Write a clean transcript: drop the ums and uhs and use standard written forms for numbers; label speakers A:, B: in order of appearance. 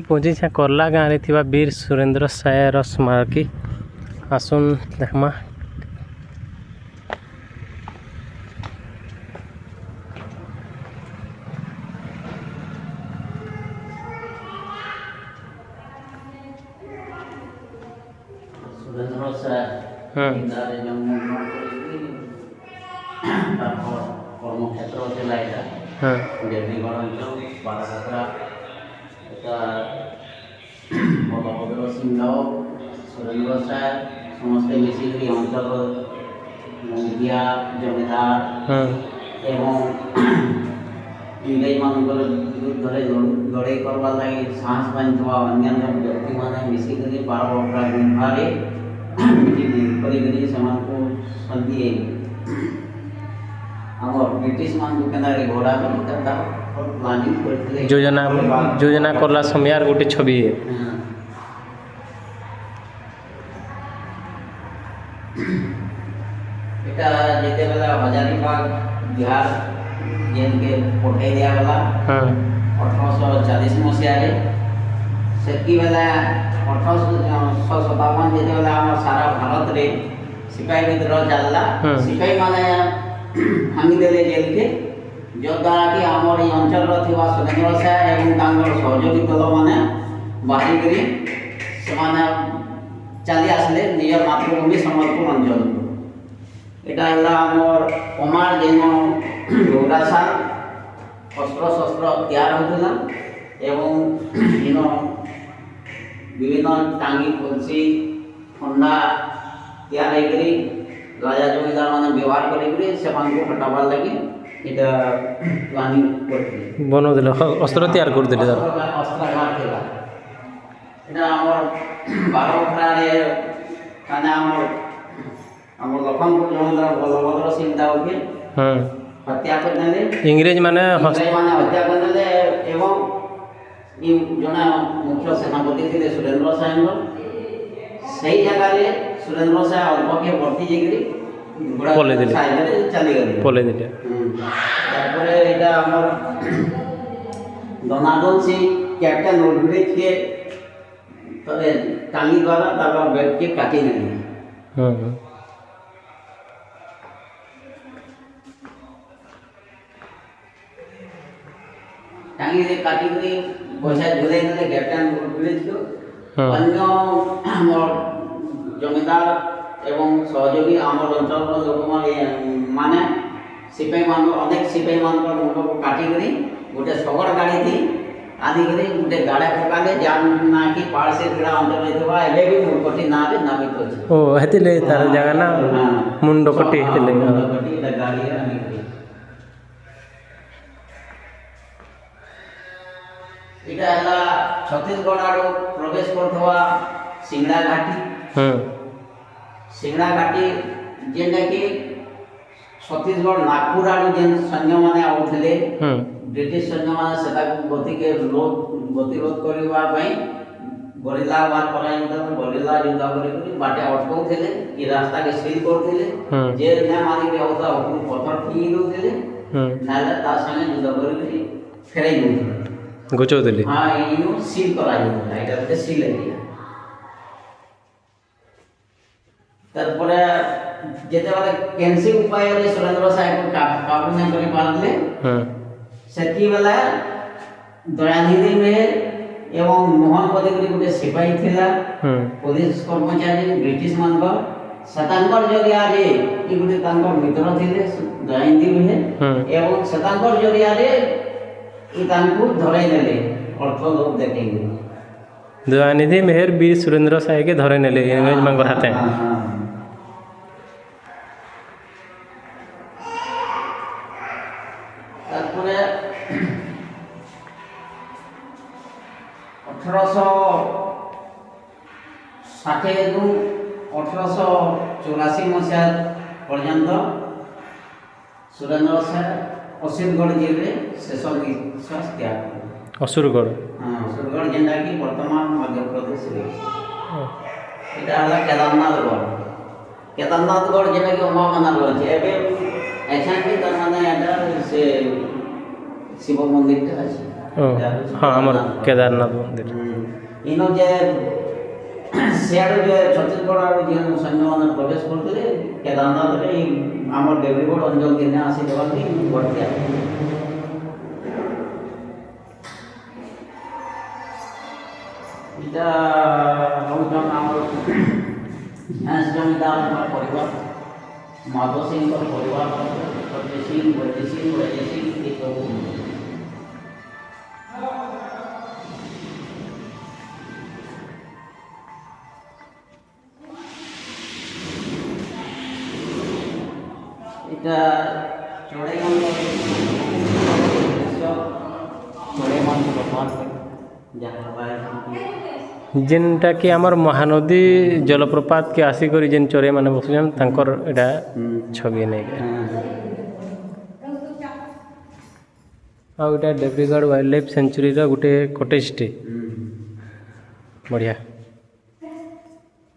A: पहुँची करला गाँव में वीर सुरेंद्र सायर स्मारकी आसुन देखमा।
B: सुरेंद्र सायर इंदारे जम्मू কর্মক্ষেত্র ଥିଲା এটা দেবীগড় অঞ্চল বারাসাতরা এটা বলভদ্র সিংহ সুরেন্দ্র সাহেব ସମସ୍ତେ ମିଶିକରି ଅଞ୍ଚଳ ମୁଖିଆ ଜମିଦାର ଏବଂ ଇଂରେଜମାନଙ୍କର ବିରୁଦ୍ଧରେ ଲଢ଼େଇ କରବାର୍ ଲାଗି ସାହସ ପାଇଥିବା ଅନ୍ୟାନ୍ୟ ବ୍ୟକ୍ତିମାନେ ମିଶିକରି ବାରବଟରା ଗୁମ୍ଫାରେ ମିଟିଂ କରିକରି ସେମାନଙ୍କୁ ଶାନ୍ତି ଆମର ବ୍ରିଟିଶ ମାନଙ୍କୁ କେନ୍ତାରେ ଘୋଡ଼ା କେନ୍ତା ପ୍ଲାନିଂ କରିଥିଲେ
A: ଯୋଜନା କରଲା ସମୟାର ଗୋଟେ ଛବି
B: এটা যেତେବେଳେ ହଜାରୀବାଗ ବିହାର ଯେନ୍କେ ପଠେଇ ଦିଆଗଲା 1840 ମସିହାରେ ସେତିକି ବେଲେ 1857 ଯେତେବେଳେ ଆମର ସାରା ଭାରତରେ ସିପାହୀ ବିଦ୍ରୋହ ଚାଲିଲା ସିପାହୀ ମାନେ ଭାଙ୍ଗିଦେଲେ ଜେଲ୍କେ ଯଦ୍ୱାରା କି ଆମର ଏଇ ଅଞ୍ଚଳର ଥିବା ସୁରେନ୍ଦ୍ର ସାହେବ ଏବଂ ତାଙ୍କର ସହଯୋଗୀ ଦଳମାନେ ବାହାରିକରି ସେମାନେ ଚାଲି ଆସିଲେ ନିଜ ମାତୃଭୂମି ସମ୍ବଲପୁର ଅଞ୍ଚଳକୁ। এটা ହେଲା ଆମର କମାଳ ଯେନ ଘୋଡ଼ାସାର ଅସ୍ତ୍ରଶସ୍ତ୍ର ତିଆରି ହେଉଥିଲା ଏବଂ ଏନ ବିଭିନ୍ନ ଟାଙ୍ଗି କଲସି ଖଣ୍ଡା ତିଆରି ହେଇକରି ରାଜା ଜମିଦାର ମାନେ ବ୍ୟବହାର କରିକରି ସେମାନଙ୍କୁ ହଟାବାର ଲାଗି এটা ପ୍ଲାନିଂ କରିଥିଲେ
A: ବନଉଥିଲେ ଅସ୍ତ୍ର ତିଆରି କରୁଥିଲେ
B: ଅସ୍ତ୍ରାଗାର ଥିଲା। এটা ଆମର ବାରବଟରାରେ ମାନେ ଆମର ଲଖନପୁର ଜମିଦାର ବଲଭଦ୍ର ସିଂ ଦାଉକେ ହତ୍ୟା କରିନେଲେ
A: ଇଂରେଜ ମାନେ
B: ହତ୍ୟା କରିନେଲେ ଏବଂ ଜଣେ ମୁଖ୍ୟ ସେନାପତି ଥିଲେ ସୁରେନ୍ଦ୍ର ସାହେବ ସେଇ ଜାଗାରେ ସୁରେନ୍ଦ୍ର ସାହେବ ଅଳ୍ପକେ ବର୍ତ୍ତି ଯାଇକରି
A: ପଲେଇଦେଲେ।
B: ତାପରେ ଏଇଟା ଆମର ଦନାଦନ ସିଂ କ୍ୟାପ୍ଟେନ୍ ଉଡ୍ରିଜକେ ଟାଙ୍ଗି ଦ୍ୱାରା ତାଙ୍କର ବେଲ୍ଟକେ କାଟି ନେଲେ। ଟାଙ୍ଗିରେ କାଟିକରି ପଇସା ଝୁଲେଇ ନେଲେ କ୍ୟାପ୍ଟେନ୍ ଉଡ୍ରିଜକୁ। ଅନ୍ୟ ଆମର ଜମିଦାର ଏବଂ ସହଯୋଗୀ ଆମର ଅଞ୍ଚଳର ଲୋକମାନେ ସିପାହୀମାନଙ୍କୁ ଅନେକ ସିପାହୀମାନଙ୍କର ମୁଣ୍ଡକୁ କାଟିକରି ଗୋଟେ ଶଗଡ଼ ଗାଡ଼ିଥି ଆଦିକରି ଗୋଟେ ଗାଡ଼ା ପକାଲେ ଯାହା ନାକି ପାଳସି କ୍ରୀଡ଼ା ଅଞ୍ଚଳରେ ଥିବା ଏବେ ବି ମୁଣ୍ଡକଟି ନାଁରେ ନାମିତ ଅଛି।
A: ଓ ହେତିଲେ ତାର ଜାଗା ନା ମୁଣ୍ଡକଟି ହେତିଲେ
B: ଗାଡ଼ି ଆଣିକରି ଏଇଟା ହେଲା ଛତିଶଗଡ଼ ଆଡ଼ୁ ପ୍ରବେଶ କରୁଥିବା ସିଙ୍ଗଡ଼ା ଘାଟି। ସିଙ୍ଗଡ଼ା ଘାଟି ଯେନ୍ଟାକି ଛତିଶଗଡ଼ ନାଗପୁର ଆଡ଼ୁ ଯେନ୍ ସୈନ୍ୟମାନେ ଆଉଥିଲେ ବ୍ରିଟିଶ ସୈନ୍ୟମାନେ ସେଟାକୁ ଗତିରୋଧ କରିବା ପାଇଁ ଗରିଲା ୱାର୍ କରାଯାଉଥିଲା। ଗରିଲା ଯୁଦ୍ଧ କରିକରି ବାଟେ ଅଟକାଉଥିଲେ କି ରାସ୍ତାକେ ସିଲ୍ କରୁଥିଲେ ଯେ ନା ମାରିକି ଆଉଥିଲା ଉପରୁ ପଥର ଫିଙ୍ଗି ଦେଉଥିଲେ ନାହେଲେ ତା ସାଙ୍ଗେ ଯୁଦ୍ଧ କରିକରି ଫେରାଇ ଦେଉଥିଲେ
A: ଘୁଚଉଥିଲେ।
B: ହଁ ଏଇନୁ ସିଲ୍ କରାଯାଉଥିଲା ଏଇଟା ଗୋଟେ ସିଲ୍ ଏରିଆ। ତାরপরে যেତେବେଳେ କେନ୍ସି ଉପାୟରେ ସୁରେନ୍ଦ୍ର ସାହେବଙ୍କୁ କାବୁ ନାଇଁ କରିପାରିଲେ ସେତିକିବେଳେ ଦୟାନିଧି ମେହେର ଏବଂ ମୋହନ ବଦେକରି ଗୋଟେ ସିପାହୀ ଥିଲା ପୋଲିସ କର୍ମଚାରୀ ବ୍ରିଟିଶ ମାନଙ୍କର ସେତାଙ୍କର ଜରିଆରେ କି ଗୋଟେ ତାଙ୍କର ମିତ୍ର ଥିଲେ ଦୟାନିଧି ମେହେର ଏବଂ ସେତାଙ୍କର ଜରିଆରେ ତାଙ୍କୁ ଧରାଇ ନେଲେ ଅର୍ଥ ଲୋଭ ଦେଖେଇଲେ।
A: ଦୟାନିଧି ମେହେର ବୀର ସୁରେନ୍ଦ୍ର ସାହେବକେ ଧରାଇ ନେଲେ ଇଂରେଜ ମାନଙ୍କର ହାତେ।
B: তারপরে 1860 ରୁ 1884 ମସିହା ପର୍ଯ୍ୟନ୍ତ ସୁରେନ୍ଦ୍ର ସାହେବ ଅସୁରଗଡ଼ ଜେଲରେ ଶେଷ ନିଶ୍ୱାସ ତ୍ୟାଗ କଲେ।
A: ଅସୁରଗଡ଼
B: ଅସୁରଗଡ଼ ଯେନ୍ଟାକି ବର୍ତ୍ତମାନ ମଧ୍ୟପ୍ରଦେଶରେ এটা ହେଲା କେଦାରନାଥଗଡ଼। କେଦାରନାଥଗଡ଼ ଯେଟାକି ଅମ୍ବାମାନାର ଅଛି ଏବେ ଏଛାକି ତାର ମାନେ এটা ସେ ଶିବ ମନ୍ଦିରଟା ଅଛି।
A: ଓ ହଁ ଆମର କେଦାରନାଥ ମନ୍ଦିର
B: ଇନ ଯେ ସିଆଡ଼ୁ ଯେ ଛତିଶଗଡ଼ ଆଡ଼ୁ ଯେଉଁ ସୈନ୍ୟମାନେ ପ୍ରବେଶ କରୁଥିଲେ କେଦାରନାଥରେ ଆମର ଦେବୀଗଡ଼ ଅଞ୍ଚଳ ଦିନେ ଆସି ଦେବାକି ବଢ଼ିଆ এটা হচ্ছেন আমার ঝাঁস জমিদার পরিবার মাধব সিংহর পরিবার সত্যজিৎ সিং বৈদ্য সিং বৈদ্য সিং এই সব এটা চড়াইমঙ্গল ভগবান
A: ଯେନ୍ଟା କି ଆମର ମହାନଦୀ ଜଳପ୍ରପାତ କେ ଆସିକରି ଯେନ୍ ଚରେଇ ମାନେ ବସୁଛନ୍ ତାଙ୍କର ଏଇଟା ଛବି ନେଇକି ଆଉ ଏଇଟା ଦେବ୍ରିଗଡ଼ ୱାଇଲ୍ଡ ଲାଇଫ୍ ସେଞ୍ଚୁରୀର ଗୋଟେ କଟେଜଟେ ବଢ଼ିଆ